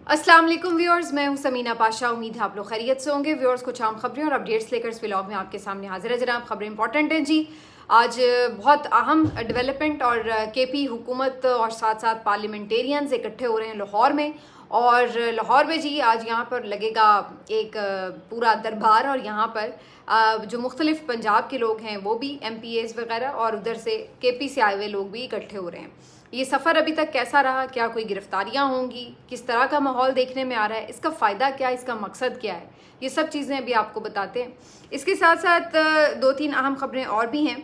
अस्सलाम वालेकुम व्यूअर्स, मैं हूं समीना पाशा। उम्मीद है आप लोग खैरियत से होंगे। व्यूअर्स, कुछ आम खबरें और अपडेट्स लेकर इस व्लॉग में आपके सामने हाजिर है। जनाब, खबरें इंपॉर्टेंट हैं जी। आज बहुत अहम डेवलपमेंट और केपी हुकूमत और साथ साथ पार्लियामेंटेरियंस इकट्ठे हो रहे हैं लाहौर में। और लाहौर में जी आज यहाँ पर लगेगा एक पूरा दरबार, और यहाँ पर जो मुख्तलिफ पंजाब के लोग हैं वो भी MPAs वगैरह और उधर से KP से आए हुए लोग भी इकट्ठे हो रहे हैं। ये सफ़र अभी तक कैसा रहा, क्या कोई गिरफ्तारियां होंगी, किस तरह का माहौल देखने में आ रहा है, इसका फ़ायदा क्या है, इसका मकसद क्या है, ये सब चीज़ें अभी आपको बताते हैं। इसके साथ साथ दो तीन अहम खबरें और भी हैं।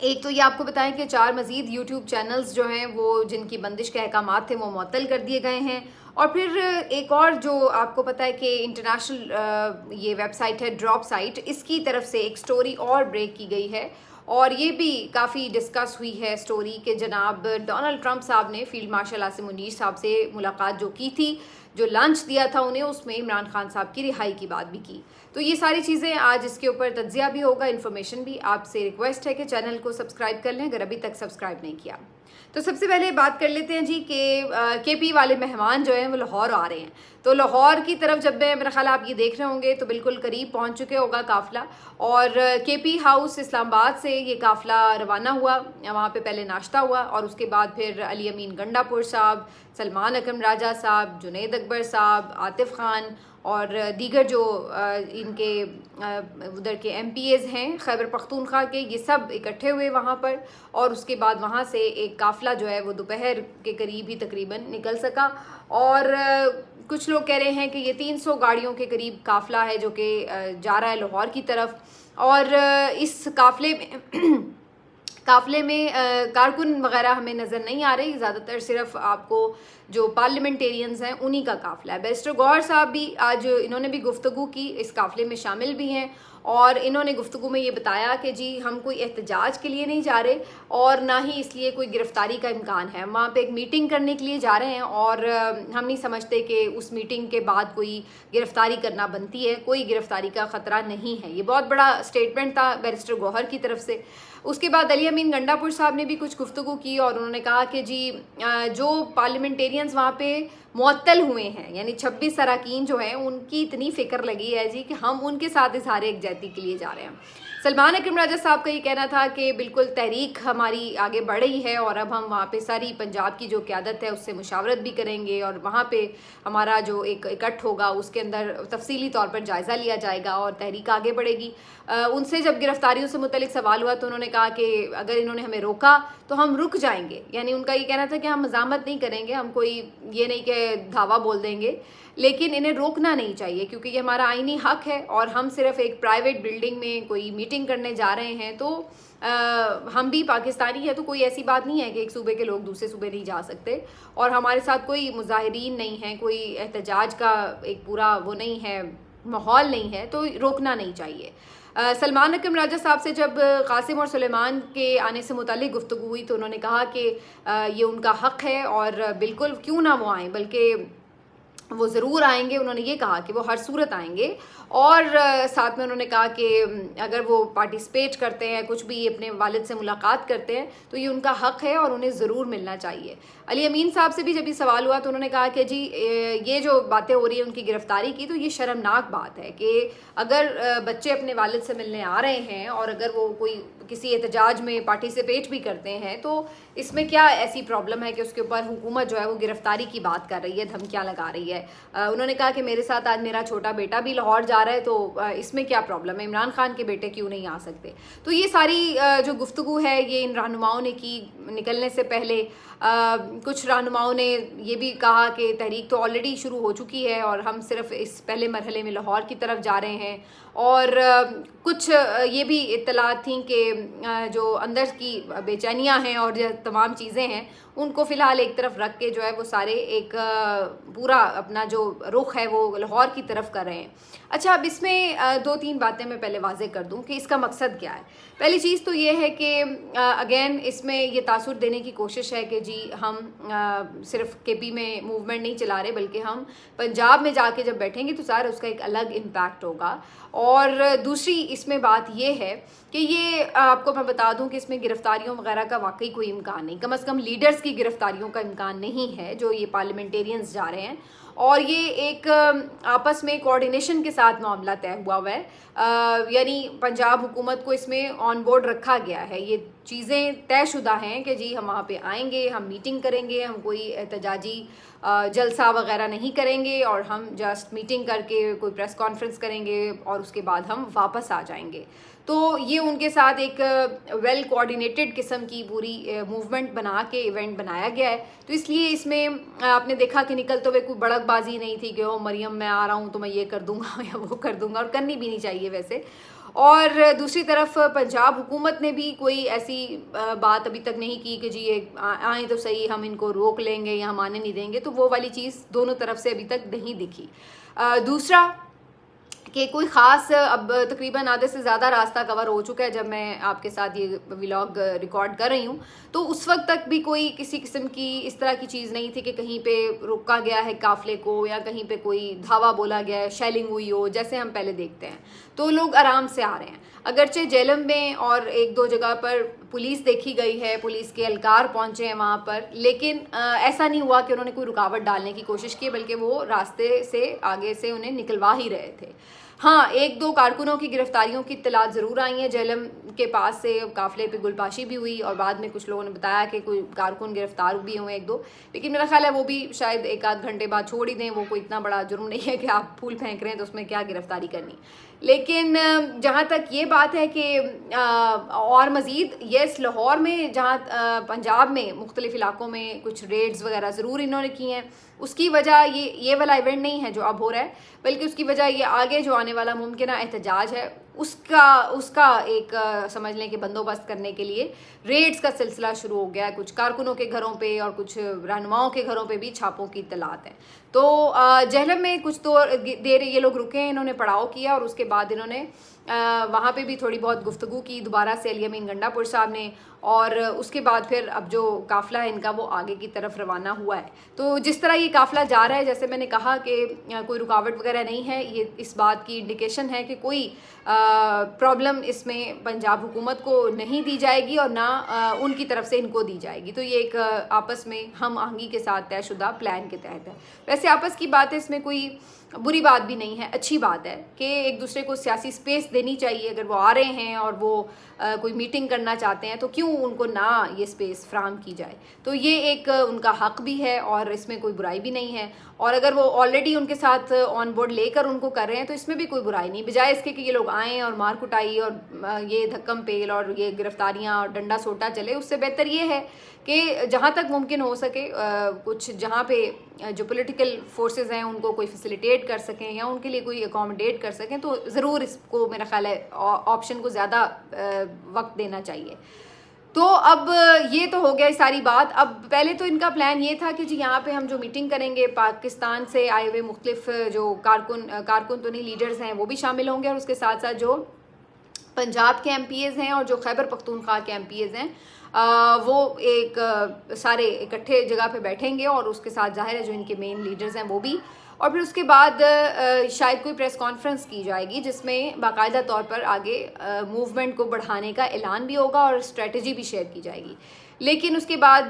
एक तो ये आपको बताएं कि 4 मज़ीद यूट्यूब चैनल्स जो हैं वो जिनकी बंदिश के अहकामात थे वो मुअत्तल कर दिए गए हैं। और फिर एक और जो आपको पता है कि इंटरनेशनल ये वेबसाइट है ड्रॉप साइट, इसकी तरफ से एक स्टोरी और ब्रेक की गई है। और ये भी काफ़ी डिस्कस हुई है स्टोरी के जनाब डोनाल्ड ट्रंप साहब ने फील्ड मार्शल आसिम मुनीर साहब से मुलाकात जो की थी, जो लंच दिया था उन्हें, उसमें इमरान खान साहब की रिहाई की बात भी की। तो ये सारी चीज़ें आज इसके ऊपर तज्जिया भी होगा, इन्फॉर्मेशन भी। आपसे रिक्वेस्ट है कि चैनल को सब्सक्राइब कर लें अगर अभी तक सब्सक्राइब नहीं किया। तो सबसे पहले बात कर लेते हैं जी कि KP वाले मेहमान जो हैं वो लाहौर आ रहे हैं। तो लाहौर की तरफ जब मेरा ख्याल आप ये देख रहे होंगे तो बिल्कुल करीब पहुंच चुके होगा काफ़िला। और KP हाउस इस्लामाबाद से ये काफ़िला रवाना हुआ। वहाँ पे पहले नाश्ता हुआ और उसके बाद फिर अली अमीन गंडापुर साहब, सलमान अकरम राजा साहब, जुनैद अकबर साहब, आतिफ खान और दीगर जो इनके उधर के MPAs हैं खैबर पख्तूनख्वा के, ये सब इकट्ठे हुए वहाँ पर। और उसके बाद वहाँ से एक काफ़िला जो है वो दोपहर के करीब ही तकरीबन निकल सका। और कुछ लोग कह रहे हैं कि ये 300 गाड़ियों के करीब काफ़िला है जो कि जा रहा है लाहौर की तरफ। और इस काफ़िले में कारकुन वगैरह हमें नज़र नहीं आ रही, ज़्यादातर सिर्फ आपको जो पार्लियामेंटेरियंस हैं उन्हीं का काफ़िला है। बैरिस्टर गौहर साहब भी आज इन्होंने भी गुफ्तगू की, इस काफ़िले में शामिल भी हैं। और इन्होंने गुफ्तगू में ये बताया कि जी हम कोई एहतजाज के लिए नहीं जा रहे और ना ही इसलिए कोई गिरफ्तारी का इम्कान है। हम वहाँ पे एक मीटिंग करने के लिए जा रहे हैं और हम नहीं समझते कि उस मीटिंग के बाद कोई गिरफ्तारी करना बनती है। कोई गिरफ्तारी का ख़तरा नहीं है। ये बहुत बड़ा स्टेटमेंट था बैरिस्टर गौहर की तरफ से। उसके बाद अली अमीन गंडापुर साहब ने भी कुछ गुफ्तगू की और उन्होंने कहा कि जी जो पार्लियामेंटेरियंस वहाँ पे मुअत्तल हुए हैं, यानी 26 अरकान जो हैं, उनकी इतनी फ़िक्र लगी है जी कि हम उनके साथ इज़हार यकजहती के लिए जा रहे हैं। सलमान अकरम राजा साहब का ये कहना था कि बिल्कुल तहरीक हमारी आगे बढ़ रही है और अब हम वहाँ पे सारी पंजाब की जो क़यादत है उससे मुशावरत भी करेंगे और वहाँ पे हमारा जो एक इकट्ठ होगा उसके अंदर तफसीली तौर पर जायज़ा लिया जाएगा और तहरीक आगे बढ़ेगी। उनसे जब गिरफ्तारियों से मुतलिक सवाल हुआ तो उन्होंने कहा कि अगर इन्होंने हमें रोका तो हम रुक जाएंगे। यानी उनका ये कहना था कि हम मज़ामत नहीं करेंगे, हम कोई ये नहीं कि धावा बोल देंगे, लेकिन इन्हें रोकना नहीं चाहिए क्योंकि ये हमारा आईनी हक है और हम सिर्फ एक प्राइवेट बिल्डिंग में कोई मीटिंग करने जा रहे हैं। तो हम भी पाकिस्तानी है, तो कोई ऐसी बात नहीं है कि एक सूबे के लोग दूसरे सूबे नहीं जा सकते और हमारे साथ कोई मुजाहिरीन नहीं है, कोई एहतजाज का एक पूरा वो नहीं है, माहौल नहीं है, तो रोकना नहीं चाहिए। सलमान अकरम राजा साहब से जब कासिम और सुलेमान के आने से मुतालिक गुफ्तगू हुई तो उन्होंने कहा कि ये उनका हक़ है और बिल्कुल क्यों ना वो आएँ, बल्कि वो ज़रूर आएंगे। उन्होंने ये कहा कि वो हर सूरत आएंगे और साथ में उन्होंने कहा कि अगर वो पार्टिसिपेट करते हैं, कुछ भी अपने वालिद से मुलाकात करते हैं, तो ये उनका हक़ है और उन्हें ज़रूर मिलना चाहिए। अली अमीन साहब से भी जब ये सवाल हुआ तो उन्होंने कहा कि जी ये जो बातें हो रही हैं उनकी गिरफ्तारी की, तो ये शर्मनाक बात है कि अगर बच्चे अपने वालिद से मिलने आ रहे हैं और अगर वो कोई किसी एहतजाज में पार्टिसिपेट भी करते हैं तो इसमें क्या ऐसी प्रॉब्लम है कि उसके ऊपर हुकूमत जो है वो गिरफ्तारी की बात कर रही है, धमकियाँ लगा रही है। उन्होंने कहा कि मेरे साथ आज मेरा छोटा बेटा भी लाहौर जा रहा है, तो इसमें क्या प्रॉब्लम है, इमरान खान के बेटे क्यों नहीं आ सकते। तो ये सारी जो गुफ्तगू है ये इन रहनुमाओं ने की। निकलने से पहले कुछ रहनुमाओं ने ये भी कहा कि तहरीक तो ऑलरेडी शुरू हो चुकी है और हम सिर्फ इस पहले मरहले में लाहौर की तरफ जा रहे हैं। और कुछ ये भी इत्तलात थी कि जो अंदर की बेचैनियाँ हैं और जो तमाम चीज़ें हैं उनको फ़िलहाल एक तरफ रख के जो है वो सारे एक पूरा अपना जो रुख है वो लाहौर की तरफ कर रहे हैं। अच्छा, अब इसमें दो तीन बातें मैं पहले वाज़ेह कर दूं कि इसका मकसद क्या है। पहली चीज़ तो ये है कि अगेन इसमें ये तासुर देने की कोशिश है कि जी हम सिर्फ केपी में मूवमेंट नहीं चला रहे, बल्कि हम पंजाब में जाके जब बैठेंगे तो सारा उसका एक अलग इम्पैक्ट होगा। और दूसरी इसमें बात ये है कि ये आपको मैं बता दूं कि इसमें गिरफ्तारियों वगैरह का वाकई कोई इम्कान नहीं, कम से कम लीडर्स की गिरफ्तारियों का इम्कान नहीं है जो ये पार्लियामेंटेरियंस जा रहे हैं। और ये एक आपस में कोऑर्डिनेशन के साथ मामला तय हुआ है, यानी पंजाब हुकूमत को इसमें ऑन बोर्ड रखा गया है। ये चीज़ें तयशुदा हैं कि जी हम वहाँ पे आएंगे, हम मीटिंग करेंगे, हम कोई एहतजाजी जलसा वगैरह नहीं करेंगे और हम जस्ट मीटिंग करके कोई प्रेस कॉन्फ्रेंस करेंगे और उसके बाद हम वापस आ जाएंगे। तो ये उनके साथ एक वेल कोऑर्डिनेटेड किस्म की पूरी मूवमेंट बना के इवेंट बनाया गया है। तो इसलिए इसमें आपने देखा कि निकलते हुए कोई बड़कबाजी नहीं थी कि ओ मरियम मैं आ रहा हूँ तो मैं ये कर दूंगा या वो कर दूंगा, और करनी भी नहीं चाहिए वैसे। और दूसरी तरफ पंजाब हुकूमत ने भी कोई ऐसी बात अभी तक नहीं की कि जी ये आए तो सही, हम इनको रोक लेंगे या हम आने नहीं देंगे, तो वो वाली चीज़ दोनों तरफ से अभी तक नहीं दिखी। दूसरा कि कोई ख़ास, अब तकरीबन आधे से ज़्यादा रास्ता कवर हो चुका है जब मैं आपके साथ ये व्लॉग रिकॉर्ड कर रही हूँ, तो उस वक्त तक भी कोई किसी किस्म की इस तरह की चीज़ नहीं थी कि कहीं पे रोका गया है काफ़िले को या कहीं पे कोई धावा बोला गया है, शेलिंग हुई हो जैसे हम पहले देखते हैं। तो लोग आराम से आ रहे हैं। अगरचे जेलम में और एक दो जगह पर पुलिस देखी गई है, पुलिस के एहलकार पहुंचे हैं वहाँ पर, लेकिन ऐसा नहीं हुआ कि उन्होंने कोई रुकावट डालने की कोशिश की, बल्कि वो रास्ते से आगे से उन्हें निकलवा ही रहे थे। हाँ, एक दो कारकुनों की गिरफ्तारियों की इत्तलात ज़रूर आई हैं। जेलम के पास से काफ़िले पे गुलपाशी भी हुई और बाद में कुछ लोगों ने बताया कि कोई कारकुन गिरफ्तार भी हुए एक दो, लेकिन मेरा ख्याल है वो भी शायद एक आध घंटे बाद छोड़ ही दें। वो कोई इतना बड़ा जुर्म नहीं है कि आप फूल फेंक रहे हैं तो उसमें क्या गिरफ्तारी करनी। लेकिन जहाँ तक ये बात है कि और मज़ीद यस, लाहौर में जहाँ पंजाब में मुख्तलिफ़ इलाकों में कुछ रेड्स वगैरह ज़रूर इन्होंने की हैं। उसकी वजह ये वाला इवेंट नहीं है जो अब हो रहा है, बल्कि उसकी वजह ये आगे जो आने वाला मुमकिन एहतजाज है उसका एक समझ लें कि बंदोबस्त करने के लिए रेड्स का सिलसिला शुरू हो गया है। कुछ कारकुनों के घरों पे और कुछ रहनुमाओं के घरों पे भी छापों की इत्तलात है। तो जहलम में कुछ तो देर ये लोग रुके हैं, इन्होंने पड़ाव किया और उसके बाद इन्होंने वहाँ पे भी थोड़ी बहुत गुफ्तगू की दोबारा से अली अमीन गंडापुर साहब ने, और उसके बाद फिर अब जो काफ़िला है इनका वो आगे की तरफ रवाना हुआ है। तो जिस तरह ये काफ़िला जा रहा है, जैसे मैंने कहा कि कोई रुकावट वगैरह नहीं है, ये इस बात की इंडिकेशन है कि कोई प्रॉब्लम इसमें पंजाब हुकूमत को नहीं दी जाएगी और ना उनकी तरफ से इनको दी जाएगी। तो ये एक आपस में हम आहंगी के साथ तयशुदा प्लान के तहत है। वैसे आपस की बात है, इसमें कोई बुरी बात भी नहीं है, अच्छी बात है कि एक दूसरे को सियासी स्पेस देनी चाहिए। अगर वो आ रहे हैं और वो कोई मीटिंग करना चाहते हैं तो क्यों उनको ना ये स्पेस फ्राहम की जाए। तो ये एक उनका हक भी है और इसमें कोई बुराई भी नहीं है। और अगर वो ऑलरेडी उनके साथ ऑन बोर्ड लेकर उनको कर रहे हैं तो इसमें भी कोई बुराई नहीं, बजाय इसके कि ये लोग आएँ और मार कुटाई और ये धक्कम पेल और ये गिरफ्तारियाँ और डंडा सोटा चले। उससे बेहतर ये है कि जहाँ तक मुमकिन हो सके कुछ जहाँ पे जो पॉलिटिकल फोर्सेस हैं उनको कोई फैसिलिटेट कर सकें या उनके लिए कोई अकोमोडेट कर सकें, तो ज़रूर इसको मेरा ख्याल है ऑप्शन को ज़्यादा वक्त देना चाहिए। तो अब ये तो हो गया सारी बात। अब पहले तो इनका प्लान ये था कि जी यहाँ पे हम जो मीटिंग करेंगे पाकिस्तान से आए हुए मुख्तलिफ जो कारकुन तो नहीं लीडर्स हैं वो भी शामिल होंगे, और उसके साथ साथ जो पंजाब के MPs हैं और जो खैबर पख्तूनख्वा के MPs हैं वो एक सारे इकट्ठे जगह पे बैठेंगे और उसके साथ जाहिर है जो इनके मेन लीडर्स हैं वो भी। और फिर उसके बाद शायद कोई प्रेस कॉन्फ्रेंस की जाएगी जिसमें बाकायदा तौर पर आगे मूवमेंट को बढ़ाने का ऐलान भी होगा और स्ट्रेटजी भी शेयर की जाएगी। लेकिन उसके बाद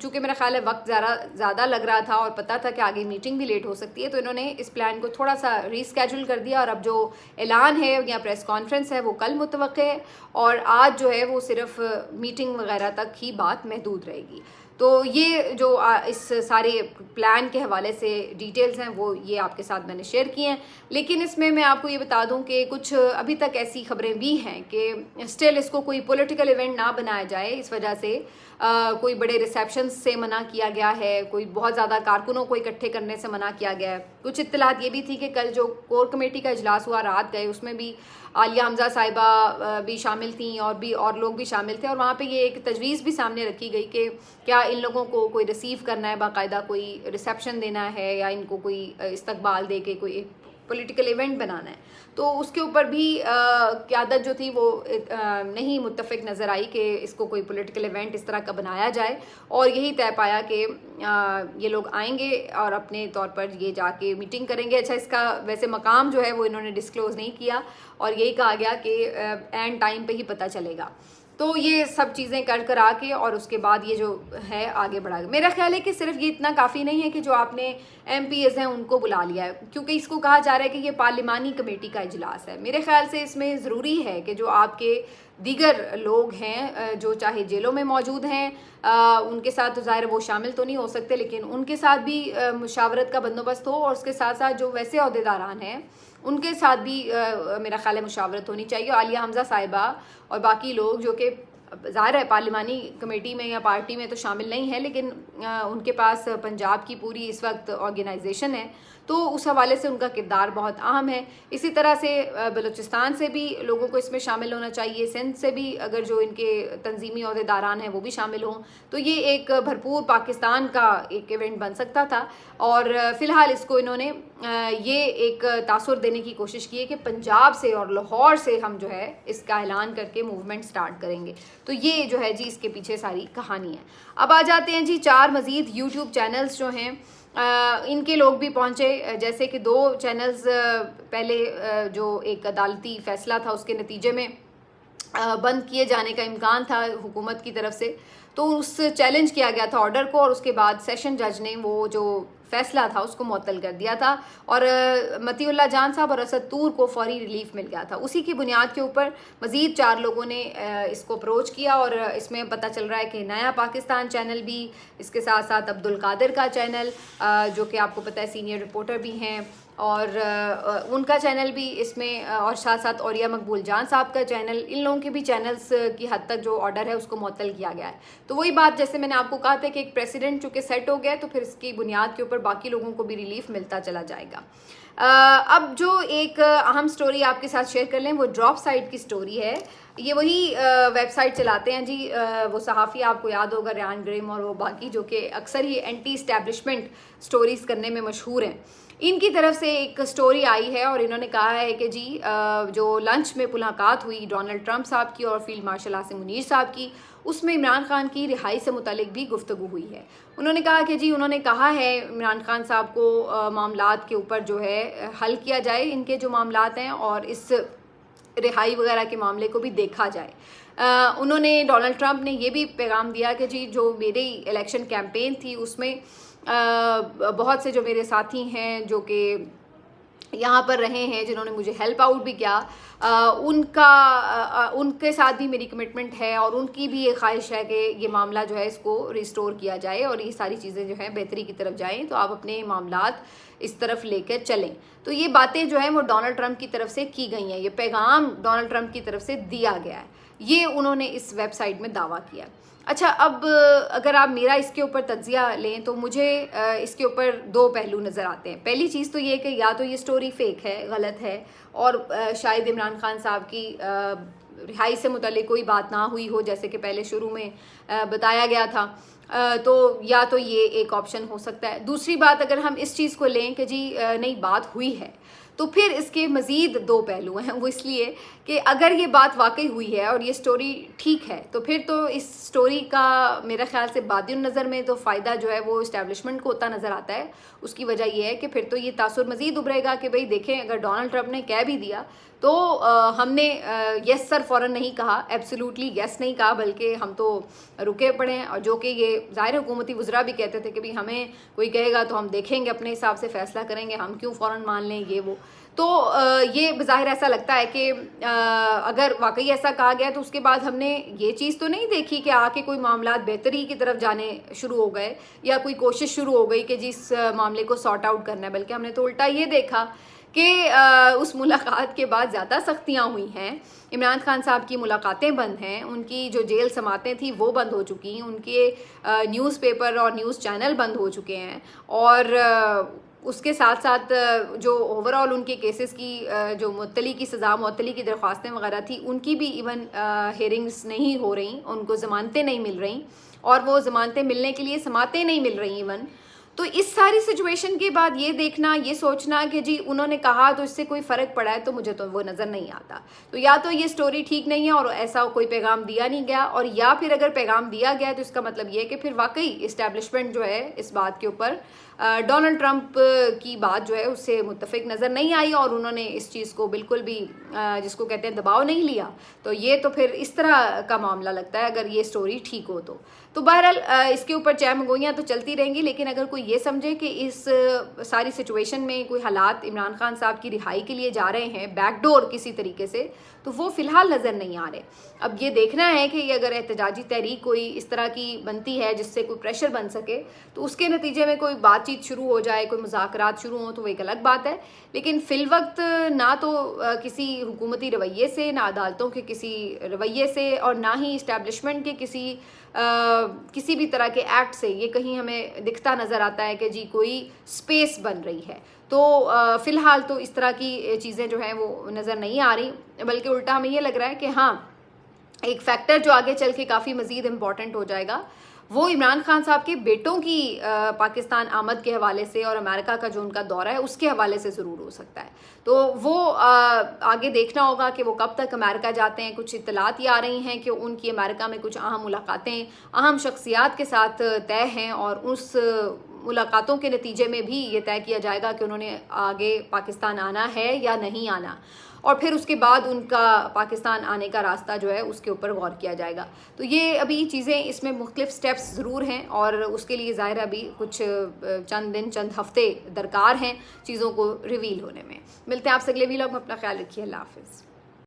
चूँकि मेरा ख्याल है वक्त ज़्यादा लग रहा था और पता था कि आगे मीटिंग भी लेट हो सकती है, तो इन्होंने इस प्लान को थोड़ा सा रीस्केड्यूल कर दिया और अब जो ऐलान है या प्रेस कॉन्फ्रेंस है वो कल मुतवक्के है और आज जो है वो सिर्फ मीटिंग वगैरह तक ही बात महदूद रहेगी। तो ये जो इस सारे प्लान के हवाले से डिटेल्स हैं वो ये आपके साथ मैंने शेयर किए हैं। लेकिन इसमें मैं आपको ये बता दूं कि कुछ अभी तक ऐसी खबरें भी हैं कि स्टिल इसको कोई पॉलिटिकल इवेंट ना बनाया जाए, इस वजह से कोई बड़े रिसेप्शन से मना किया गया है, कोई बहुत ज़्यादा कारकुनों को इकट्ठे करने से मना किया गया है। कुछ इत्तलात ये भी थी कि कल जो कोर कमेटी का इजलास हुआ रात गए उसमें भी आलिया हमजा साहिबा भी शामिल थी और लोग भी शामिल थे, और वहाँ पे ये एक तजवीज़ भी सामने रखी गई कि क्या इन लोगों को कोई रिसीव करना है, बाकायदा कोई रिसेप्शन देना है, या इनको कोई इस्तकबाल दे के कोई पॉलिटिकल इवेंट बनाना है, तो उसके ऊपर भी क़यादत जो थी वो नहीं मुत्तफ़िक नज़र आई कि इसको कोई पॉलिटिकल इवेंट इस तरह का बनाया जाए। और यही तय पाया कि ये लोग आएंगे और अपने तौर पर ये जाके मीटिंग करेंगे। अच्छा, इसका वैसे मकाम जो है वो इन्होंने डिस्क्लोज़ नहीं किया और यही कहा गया कि एंड टाइम पे ही पता चलेगा। तो ये सब चीज़ें कर कर आके और उसके बाद ये जो है आगे बढ़ा। मेरा ख्याल है कि सिर्फ ये इतना काफ़ी नहीं है कि जो आपने MPs हैं उनको बुला लिया है, क्योंकि इसको कहा जा रहा है कि ये पार्लिमानी कमेटी का इजलास है। मेरे ख्याल से इसमें ज़रूरी है कि जो आपके दीगर लोग हैं जो चाहे जेलों में मौजूद हैं, उनके साथ तो ज़ाहिर वो शामिल तो नहीं हो सकते, लेकिन उनके साथ भी मुशावरत का बंदोबस्त हो, और उसके साथ साथ जो वैसे अहदेदारान हैं उनके साथ भी मेरा ख्याल है मुशावरत होनी चाहिए। आलिया हमज़ा साहिबा और बाकी लोग जो कि ज़ाहिर है पार्लिमानी कमेटी में या पार्टी में तो शामिल नहीं है, लेकिन उनके पास पंजाब की पूरी इस वक्त ऑर्गेनाइजेशन है, तो उस हवाले से उनका किरदार बहुत अहम है। इसी तरह से बलूचिस्तान से भी लोगों को इसमें शामिल होना चाहिए, सिंध से भी अगर जो इनके तंजीमी अहदेदारान हैं वो भी शामिल हों, तो ये एक भरपूर पाकिस्तान का एक इवेंट बन सकता था। और फ़िलहाल इसको इन्होंने ये एक तासुर देने की कोशिश की है कि पंजाब से और लाहौर से हम जो है इसका ऐलान करके मूवमेंट स्टार्ट करेंगे। तो ये जो है जी इसके पीछे सारी कहानी है। अब आ जाते हैं जी 4 मज़ीद यूट्यूब चैनल्स जो हैं, इनके लोग भी पहुंचे। जैसे कि 2 चैनल्स पहले जो एक अदालती फ़ैसला था उसके नतीजे में बंद किए जाने का इम्कान था हुकूमत की तरफ से, तो उस चैलेंज किया गया था ऑर्डर को, और उसके बाद सेशन जज ने वो जो फ़ैसला था उसको मुअत्तल कर दिया था, और मतीउल्लाह जान साहब और असद तूर को फौरी रिलीफ मिल गया था। उसी की बुनियाद के ऊपर मज़ीद 4 लोगों ने इसको अप्रोच किया, और इसमें पता चल रहा है कि नया पाकिस्तान चैनल भी, इसके साथ साथ अब्दुल कादिर का चैनल जो कि आपको पता है सीनियर रिपोर्टर भी हैं, और उनका चैनल भी इसमें, और साथ साथ औरिया मकबूल जान साहब का चैनल, इन लोगों के भी चैनल्स की हद तक जो ऑर्डर है उसको मुअत्तल किया गया है। तो वही बात जैसे मैंने आपको कहा था कि एक प्रेसिडेंट चूँकि सेट हो गया, तो फिर इसकी बुनियाद के ऊपर बाकी लोगों को भी रिलीफ मिलता चला जाएगा। अब जो एक अहम स्टोरी आपके साथ शेयर कर लें, वो ड्रॉप साइट की स्टोरी है। ये वही वेबसाइट चलाते हैं जी, वो सहाफ़ी आपको याद होगा रेहान ग्रिम और वो बाकी, जो कि अक्सर ही एंटी इस्टेब्लिशमेंट स्टोरीज़ करने में मशहूर हैं। इनकी तरफ से एक स्टोरी आई है और इन्होंने कहा है कि जी जो लंच में मुलाकात हुई डोनाल्ड ट्रंप साहब की और फील्ड मार्शल आसिम मुनीर साहब की, उसमें इमरान खान की रिहाई से मुतालिक भी गुफ्तगू हुई है। उन्होंने कहा कि जी उन्होंने कहा है इमरान खान साहब को मामलात के ऊपर जो है हल किया जाए, इनके जो मामलात हैं, और इस रिहाई वगैरह के मामले को भी देखा जाए। उन्होंने डोनाल्ड ट्रंप ने ये भी पैगाम दिया कि जी जो मेरी इलेक्शन कैंपेन थी उसमें बहुत से जो मेरे साथी हैं जो कि यहाँ पर रहे हैं, जिन्होंने मुझे हेल्प आउट भी किया, उनके साथ भी मेरी कमिटमेंट है, और उनकी भी ये ख्वाहिश है कि ये मामला जो है इसको रिस्टोर किया जाए और ये सारी चीज़ें जो हैं बेहतरी की तरफ जाएं, तो आप अपने मामलात इस तरफ लेकर चलें। तो ये बातें जो हैं वो डोनाल्ड ट्रंप की तरफ से की गई हैं, ये पैगाम डोनाल्ड ट्रंप की तरफ से दिया गया है, ये उन्होंने इस वेबसाइट में दावा किया। अच्छा, अब अगर आप मेरा इसके ऊपर तज्जिया लें तो मुझे इसके ऊपर 2 पहलू नज़र आते हैं। पहली चीज़ तो ये कि या तो ये स्टोरी फेक है, गलत है, और शायद इमरान खान साहब की रिहाई से मुतालिक कोई बात ना हुई हो, जैसे कि पहले शुरू में बताया गया था, तो या तो ये एक ऑप्शन हो सकता है। दूसरी बात, अगर हम इस चीज़ को लें कि जी नहीं बात हुई है, तो फिर इसके मज़ीद 2 पहलू हैं। वो इसलिए कि अगर ये बात वाकई हुई है और ये स्टोरी ठीक है, तो फिर तो इस स्टोरी का मेरे ख्याल से बादिन नज़र में तो फ़ायदा जो है वो इस्टेब्लिशमेंट को होता नज़र आता है। उसकी वजह यह है कि फिर तो ये तासुर मज़ीद उभरेगा कि भाई देखें, अगर डोनाल्ड ट्रंप ने कह भी दिया तो हमने यस सर फ़ौरन नहीं कहा, एब्सोल्युटली यस नहीं कहा, बल्कि हम तो रुके पड़े हैं। और जो कि ये ज़ाहिर हुकूमती वज़रा भी कहते थे कि भाई हमें कोई कहेगा तो हम देखेंगे, अपने हिसाब से फ़ैसला करेंगे, हम क्यों फ़ौरन मान लें ये वो। तो ये बज़ाहिर ऐसा लगता है कि अगर वाकई ऐसा कहा गया तो उसके बाद हमने ये चीज़ तो नहीं देखी कि आके कोई मामला बेहतरी की तरफ जाने शुरू हो गए या कोई कोशिश शुरू हो गई कि जिस मामले को सॉर्ट आउट करना है, बल्कि हमने तो उल्टा ये देखा कि उस मुलाकात के बाद ज़्यादा सख्तियाँ हुई हैं। इमरान खान साहब की मुलाकातें बंद हैं, उनकी जो जेल समातें थी वो बंद हो चुकी हैं, उनके न्यूज़पेपर और न्यूज़ चैनल बंद हो चुके हैं, और उसके साथ साथ जो ओवरऑल उनके केसेस की जो मुअत्तली की सज़ा, मुअत्तली की दरख्वास्तें वगैरह थी, उनकी भी इवन हेयरिंग्स नहीं हो रही, उनको ज़मानतें नहीं मिल रही, और वो ज़मानतें मिलने के लिए समातें नहीं मिल रही इवन। तो इस सारी सिचुएशन के बाद ये देखना, ये सोचना कि जी उन्होंने कहा तो इससे कोई फ़र्क पड़ा है, तो मुझे तो वो नज़र नहीं आता। तो या तो ये स्टोरी ठीक नहीं है और ऐसा कोई पैगाम दिया नहीं गया, और या फिर अगर पैगाम दिया गया तो इसका मतलब ये है कि फिर वाकई इस्टेब्लिशमेंट जो है इस बात के ऊपर डोनाल्ड ट्रंप की बात जो है उससे मुत्तफिक नज़र नहीं आई, और उन्होंने इस चीज़ को बिल्कुल भी जिसको कहते हैं दबाव नहीं लिया। तो ये तो फिर इस तरह का मामला लगता है अगर ये स्टोरी ठीक हो तो बहरहाल इसके ऊपर चहमगोइयाँ तो चलती रहेंगी, लेकिन अगर कोई ये समझे कि इस सारी सिचुएशन में कोई हालात इमरान खान साहब की रिहाई के लिए जा रहे हैं बैकडोर किसी तरीके से, तो वो फ़िलहाल नज़र नहीं आ रहे। अब ये देखना है कि अगर एहतजाजी तहरीक कोई इस तरह की बनती है जिससे कोई प्रेशर बन सके, तो उसके नतीजे में कोई बातचीत शुरू हो जाए, कोई मुज़ाकरात शुरू हो, तो वो एक अलग बात है। लेकिन फ़िल वक्त ना तो किसी हुकूमती रवैये से, ना अदालतों के किसी रवैये से, और ना ही इस्टेब्लिशमेंट के किसी भी तरह के एक्ट से ये कहीं हमें दिखता नज़र आता है कि जी कोई स्पेस बन रही है। तो फ़िलहाल तो इस तरह की चीज़ें जो हैं वो नज़र नहीं आ रही, बल्कि उल्टा हमें ये लग रहा है कि हाँ, एक फैक्टर जो आगे चल के काफ़ी मज़ीद इम्पॉर्टेंट हो जाएगा, वो इमरान खान साहब के बेटों की पाकिस्तान आमद के हवाले से और अमेरिका का जो उनका दौरा है उसके हवाले से ज़रूर हो सकता है। तो वो आगे देखना होगा कि वो कब तक अमेरिका जाते हैं। कुछ इत्तलात ये आ रही हैं कि उनकी अमेरिका में कुछ अहम मुलाकातें अहम शख्सियात के साथ तय हैं, और उस मुलाकातों के नतीजे में भी ये तय किया जाएगा कि उन्होंने आगे पाकिस्तान आना है या नहीं आना, और फिर उसके बाद उनका पाकिस्तान आने का रास्ता जो है उसके ऊपर गौर किया जाएगा। तो ये अभी चीज़ें इसमें मुख्तलिफ स्टेप्स ज़रूर हैं, और उसके लिए ज़ाहिर अभी कुछ चंद दिन चंद हफ्ते दरकार हैं चीज़ों को रिवील होने में। मिलते हैं आपसे अगले वीलॉग में, अपना ख्याल रखिए, अल्लाह हाफ़िज़।